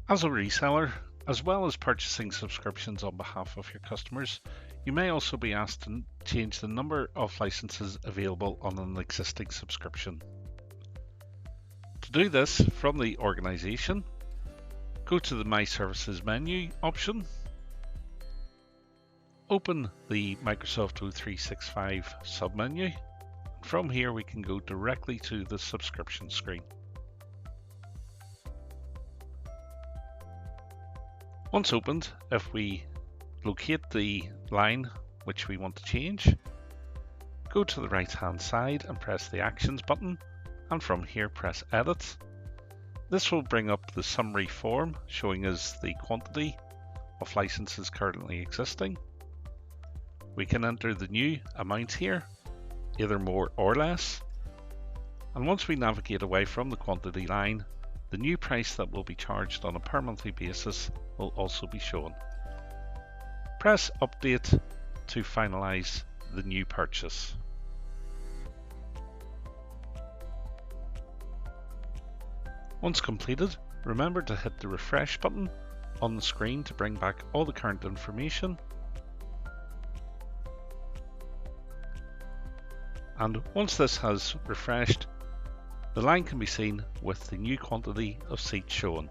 As a reseller, as well as purchasing subscriptions on behalf of your customers, you may also be asked to change the number of licenses available on an existing subscription. To do this, from the organization, go to the My Services menu option, open the Microsoft O365 submenu. From here we can go directly to the subscription screen. Once opened, if we locate the line which we want to change, go to the right hand side and press the Actions button, and from here press Edit. This will bring up the summary form showing us the quantity of licenses currently existing. We can enter the new amount here, either more or less. And once we navigate away from the quantity line, the new price that will be charged on a per monthly basis will also be shown. Press Update to finalize the new purchase. Once completed, remember to hit the refresh button on the screen to bring back all the current information. And once this has refreshed, the line can be seen with the new quantity of seats shown.